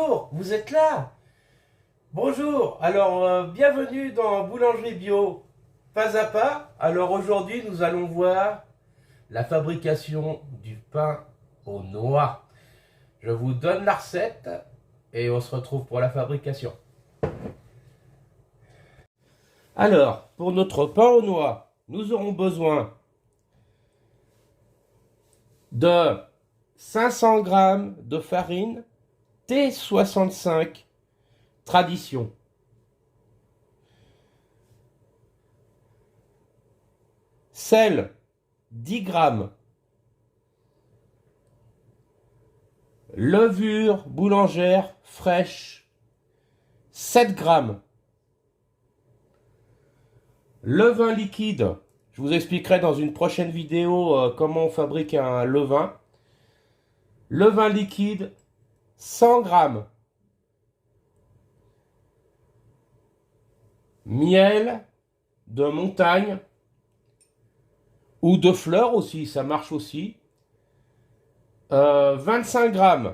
bonjour, vous êtes là? Bonjour, alors bienvenue dans Boulangerie Bio, pas à pas. Alors aujourd'hui, nous allons voir la fabrication du pain aux noix. Je vous donne la recette et on se retrouve pour la fabrication. Alors, pour notre pain aux noix, nous aurons besoin de 500 g de farine T65 Tradition, sel 10 g, levure boulangère fraîche 7 g, levain liquide. Je vous expliquerai dans une prochaine vidéo comment on fabrique un levain. Levain liquide 100 g, miel de montagne ou de fleurs aussi, ça marche aussi, 25 g,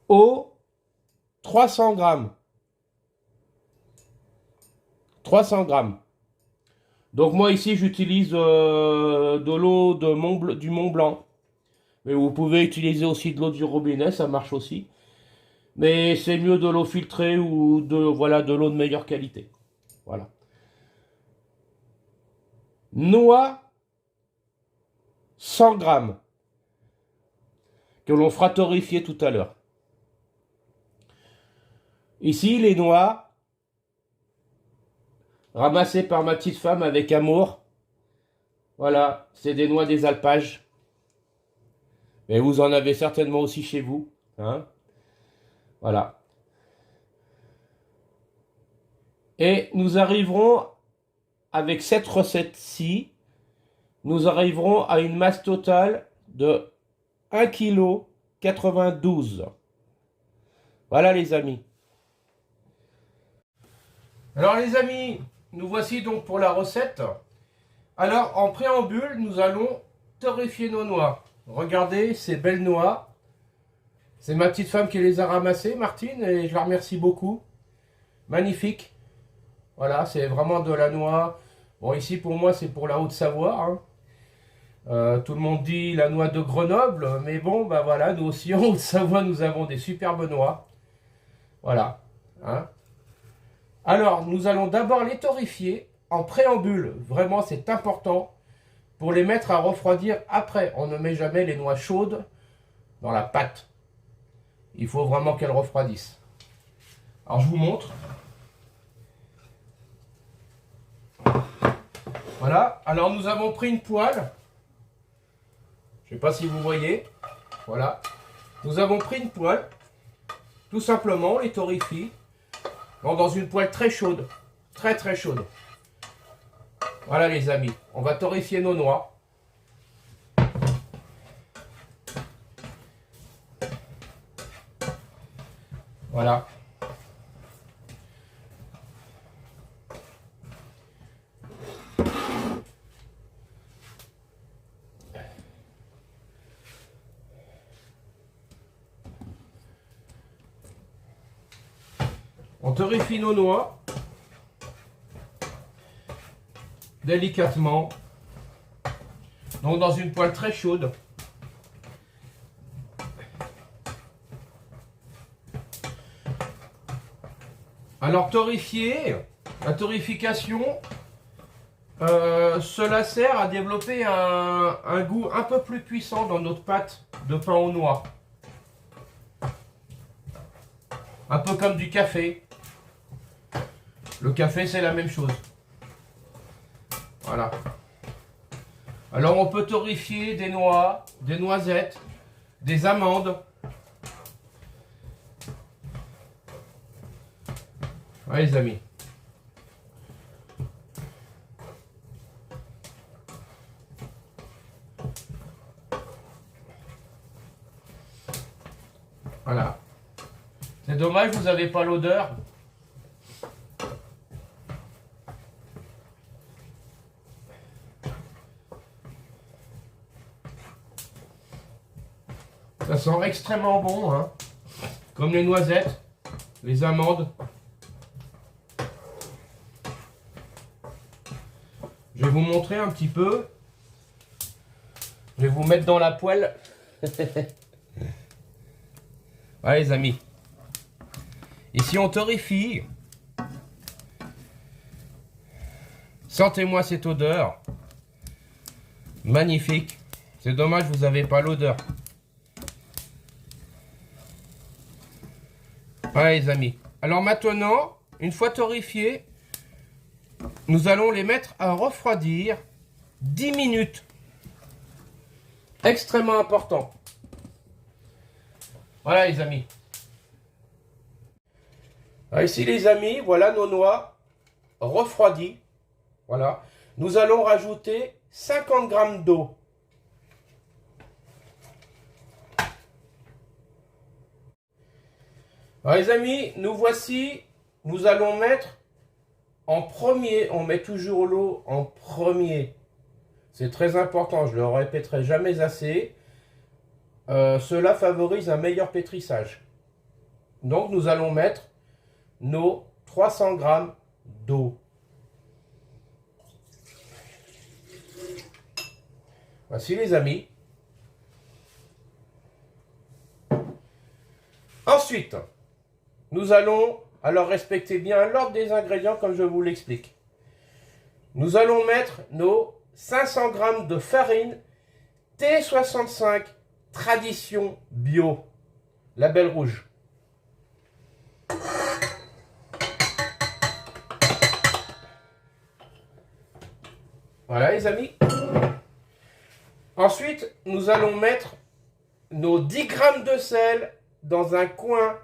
eau 300 g, 300 g. Donc moi ici j'utilise de l'eau du Mont Blanc. Mais vous pouvez utiliser aussi de l'eau du robinet, ça marche aussi. Mais c'est mieux de l'eau filtrée ou de l'eau de meilleure qualité. Voilà. Noix 100 g que l'on fera torréfier tout à l'heure. Ici les noix ramassées par ma petite femme avec amour. Voilà, c'est des noix des alpages. Mais vous en avez certainement aussi chez vous. Hein? Voilà. Et nous arriverons, avec cette recette-ci, nous arriverons à une masse totale de 1,92 kg. Voilà les amis. Alors les amis, nous voici donc pour la recette. Alors en préambule, nous allons torréfier nos noix. Regardez ces belles noix. C'est ma petite femme qui les a ramassées, Martine, et je la remercie beaucoup. Magnifique. Voilà, c'est vraiment de la noix. Bon, ici pour moi, c'est pour la Haute-Savoie. Hein. Tout le monde dit la noix de Grenoble, mais bon, bah voilà, nous aussi en Haute-Savoie, nous avons des superbes noix. Voilà. Hein. Alors, nous allons d'abord les torréfier en préambule. Vraiment, c'est important pour les mettre à refroidir après. On ne met jamais les noix chaudes dans la pâte. Il faut vraiment qu'elles refroidissent. Alors, je vous montre. Voilà. Alors, nous avons pris une poêle. Je ne sais pas si vous voyez. Voilà. Nous avons pris une poêle. Tout simplement, on les torréfie. Dans une poêle très chaude. Très, très chaude. Voilà les amis, on va torréfier nos noix. Voilà. On torréfie nos noix. Délicatement, donc dans une poêle très chaude. Alors torréfier, la torréfication, cela sert à développer un goût un peu plus puissant dans notre pâte de pain aux noix. Un peu comme du café. Le café c'est la même chose. Voilà. Alors on peut torréfier des noix, des noisettes, des amandes. Voilà les amis. Voilà. C'est dommage, vous n'avez pas l'odeur. sent extrêmement bon, hein. Comme les noisettes, les amandes. Je vais vous montrer un petit peu. Je vais vous mettre dans la poêle. Voilà les amis. Ici on torréfie. Sentez-moi cette odeur. Magnifique. C'est dommage, vous n'avez pas l'odeur. Voilà les amis. Alors maintenant, une fois torréfiés, nous allons les mettre à refroidir 10 minutes. Extrêmement important. Voilà les amis. Alors ici les amis, voilà nos noix refroidies. Voilà. Nous allons rajouter 50 g d'eau. Alors les amis, nous voici. Nous allons mettre en premier. On met toujours l'eau en premier. C'est très important, je ne le répéterai jamais assez. Cela favorise un meilleur pétrissage. Donc nous allons mettre nos 300 g d'eau. Voici les amis. Ensuite, nous allons, alors respectez bien l'ordre des ingrédients comme je vous l'explique. Nous allons mettre nos 500 g de farine T65 Tradition Bio, label rouge. Voilà les amis. Ensuite, nous allons mettre nos 10 g de sel dans un coin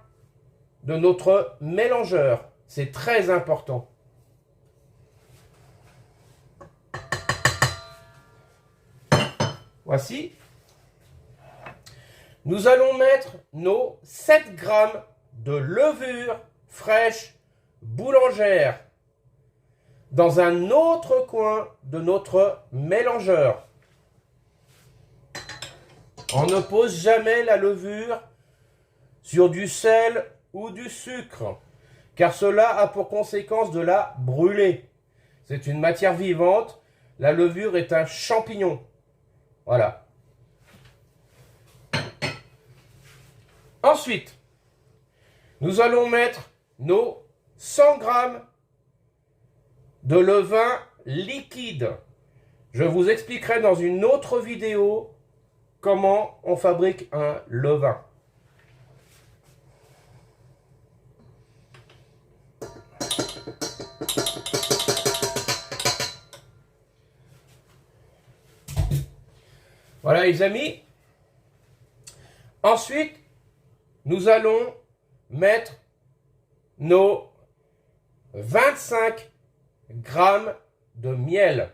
de notre mélangeur. C'est très important. Voici. Nous allons mettre nos 7 g de levure fraîche boulangère dans un autre coin de notre mélangeur. On ne pose jamais la levure sur du sel ou du sucre, car cela a pour conséquence de la brûler. C'est une matière vivante. La levure est un champignon. Voilà. Ensuite, nous allons mettre nos 100 g de levain liquide. Je vous expliquerai dans une autre vidéo comment on fabrique un levain. Voilà les amis. Ensuite, nous allons mettre nos 25 g de miel.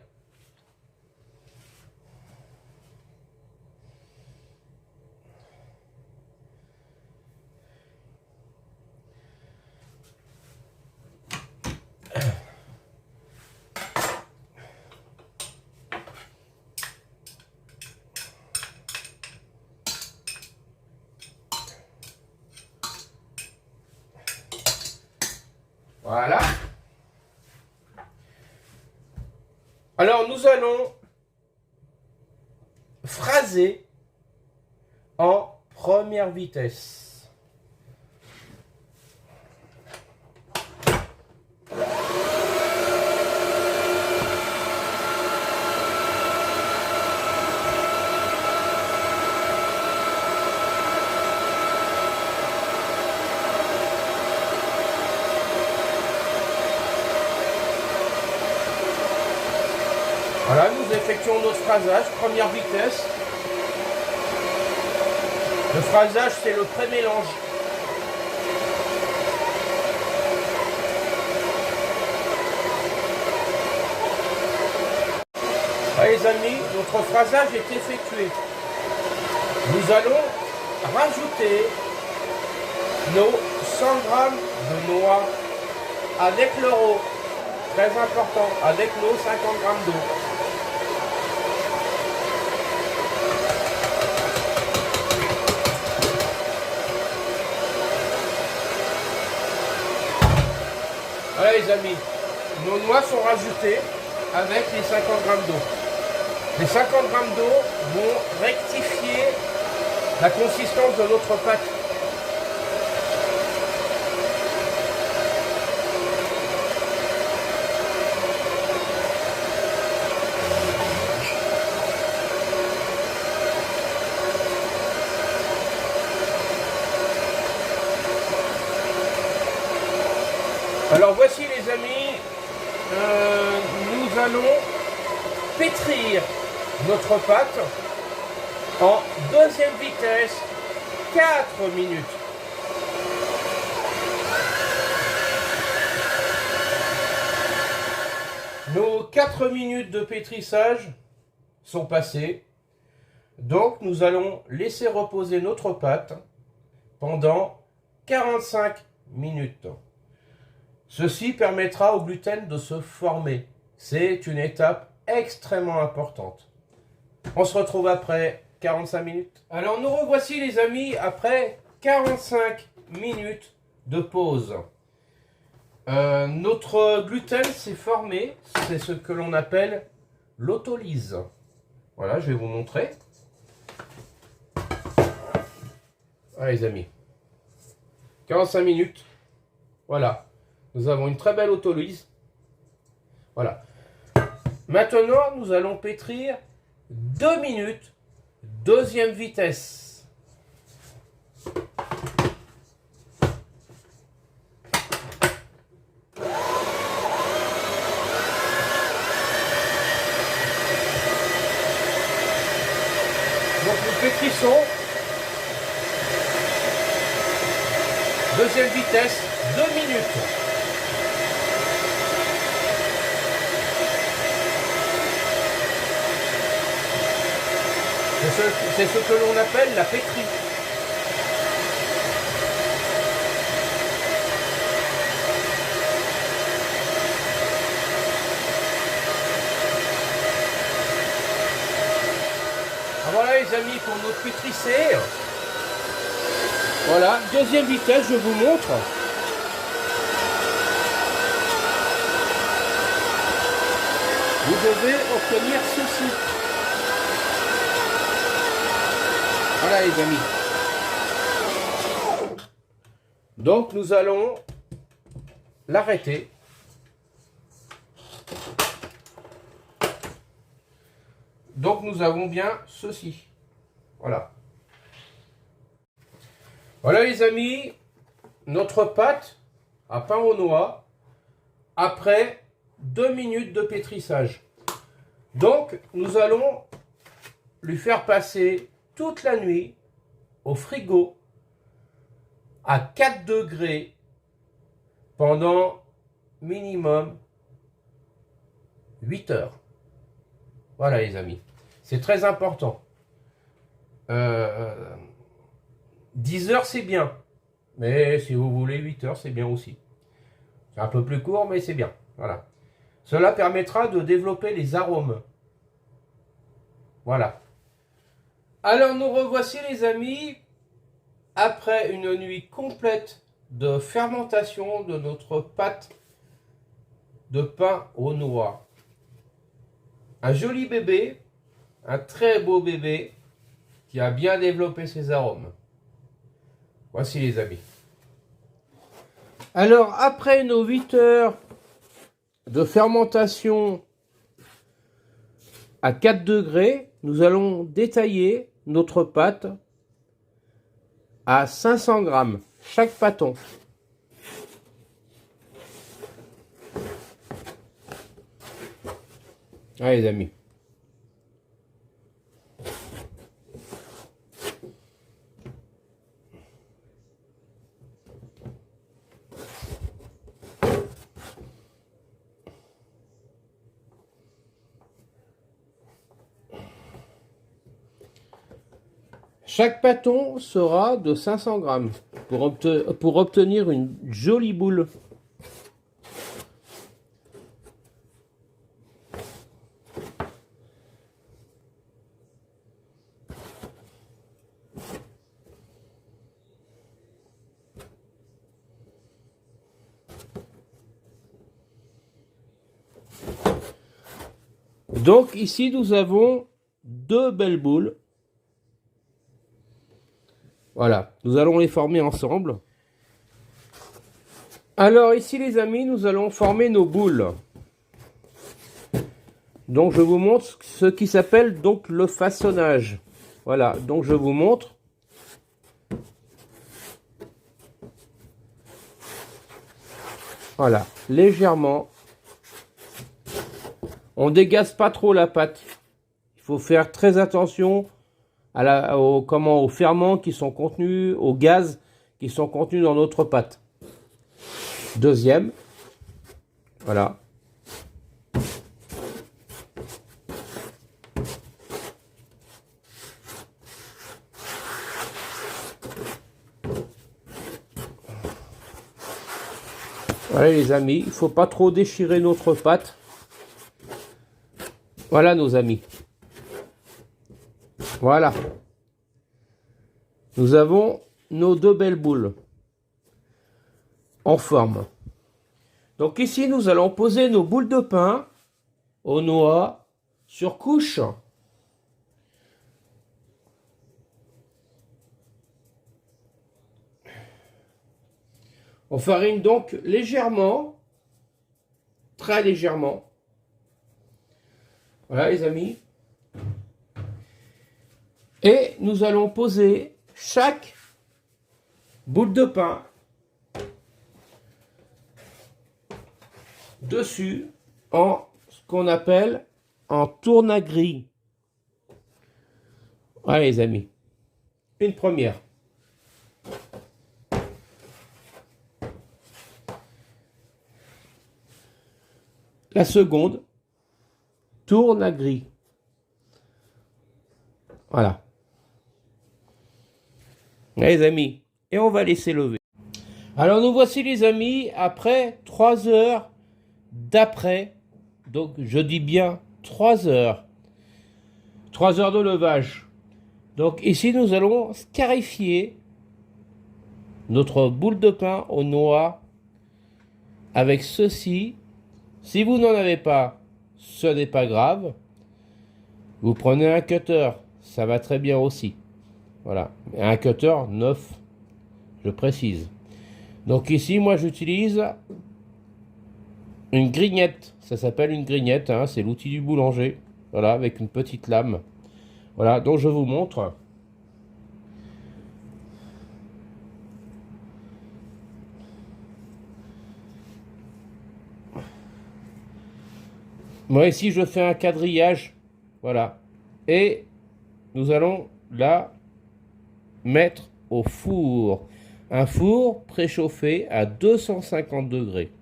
Voilà. Alors nous allons phraser en première vitesse. Voilà, nous effectuons notre phrasage, première vitesse. Le phrasage, c'est le pré-mélange. Allez les amis, notre phrasage est effectué. Nous allons rajouter nos 100 g de noix avec l'euro. Très important, avec nos 50 g d'eau. Voilà les amis, nos noix sont rajoutées avec les 50 grammes d'eau. Les 50 grammes d'eau vont rectifier la consistance de notre pâte. Alors voici les amis, nous allons pétrir notre pâte en deuxième vitesse, 4 minutes. Nos 4 minutes de pétrissage sont passées, donc nous allons laisser reposer notre pâte pendant 45 minutes. Ceci permettra au gluten de se former. C'est une étape extrêmement importante. On se retrouve après 45 minutes. Alors nous revoici les amis après 45 minutes de pause. Notre gluten s'est formé, c'est ce que l'on appelle l'autolyse. Voilà, je vais vous montrer. Voilà les amis. 45 minutes. Voilà. Nous avons une très belle autolyse. Voilà. Maintenant, nous allons pétrir 2 minutes, deuxième vitesse. Donc nous pétrissons. Deuxième vitesse, 2 minutes. C'est ce que l'on appelle la pétrie. Voilà les amis pour notre pétrissé. Voilà, deuxième vitesse, je vous montre. Vous devez obtenir ceci. Voilà les amis. Donc nous allons l'arrêter. Donc nous avons bien ceci. Voilà. Voilà les amis, notre pâte à pain aux noix après 2 minutes de pétrissage. Donc nous allons lui faire passer toute la nuit au frigo à 4 degrés pendant minimum 8 heures. Voilà les amis, c'est très important. 10 heures c'est bien, mais si vous voulez 8 heures c'est bien aussi. C'est un peu plus court mais c'est bien. Voilà. Cela permettra de développer les arômes. Voilà. Alors nous revoici les amis, après une nuit complète de fermentation de notre pâte de pain aux noix. Un joli bébé, un très beau bébé qui a bien développé ses arômes. Voici les amis. Alors après nos 8 heures de fermentation à 4 degrés, nous allons détailler notre pâte à 500 grammes, chaque pâton. Allez les amis. Chaque pâton sera de 500 grammes pour obtenir une jolie boule. Donc ici nous avons deux belles boules. Voilà, nous allons les former ensemble. Alors ici les amis, nous allons former nos boules. Donc je vous montre ce qui s'appelle donc le façonnage. Voilà, donc je vous montre. Voilà, légèrement. On dégaze pas trop la pâte. Il faut faire très attention aux ferments qui sont contenus, aux gaz qui sont contenus dans notre pâte. Deuxième, voilà. Voilà les amis, il ne faut pas trop déchirer notre pâte. Voilà nos amis. Voilà. Nous avons nos deux belles boules en forme. Donc ici, nous allons poser nos boules de pain aux noix sur couche. On farine donc légèrement, très légèrement. Voilà les amis. Et nous allons poser chaque boule de pain dessus en ce qu'on appelle en tourne-gris. Voilà les amis. Une première. La seconde, tourne-gris. Voilà. Les amis, et on va laisser lever. Alors nous voici les amis, après 3 heures d'après, donc je dis bien 3 heures. 3 heures de levage. Donc ici nous allons scarifier notre boule de pain aux noix avec ceci. Si vous n'en avez pas, ce n'est pas grave. Vous prenez un cutter, ça va très bien aussi. Voilà, un cutter neuf, je précise. Donc ici, moi j'utilise une grignette. Ça s'appelle une grignette, hein, c'est l'outil du boulanger. Voilà, avec une petite lame. Voilà, donc je vous montre. Moi ici je fais un quadrillage, voilà, et nous allons la mettre au four, un four préchauffé à 250 degrés,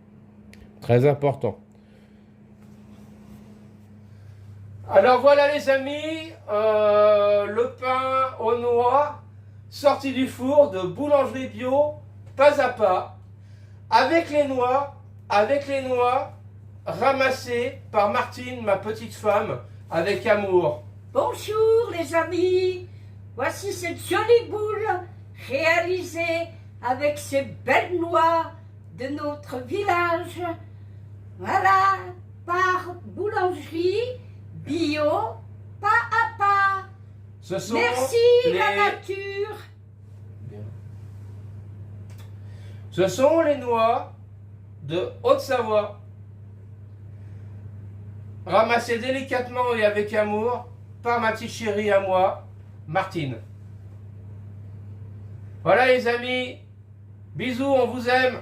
très important. Alors voilà les amis, le pain aux noix sorti du four de boulangerie bio, pas à pas, avec les noix ramassé par Martine, ma petite femme, avec amour. Bonjour les amis, voici cette jolie boule réalisée avec ces belles noix de notre village. Voilà, par boulangerie bio, pas à pas. Merci la nature. Ce sont les noix de Haute-Savoie, ramassées délicatement et avec amour par ma petite chérie à moi, Martine. Voilà les amis, bisous, on vous aime.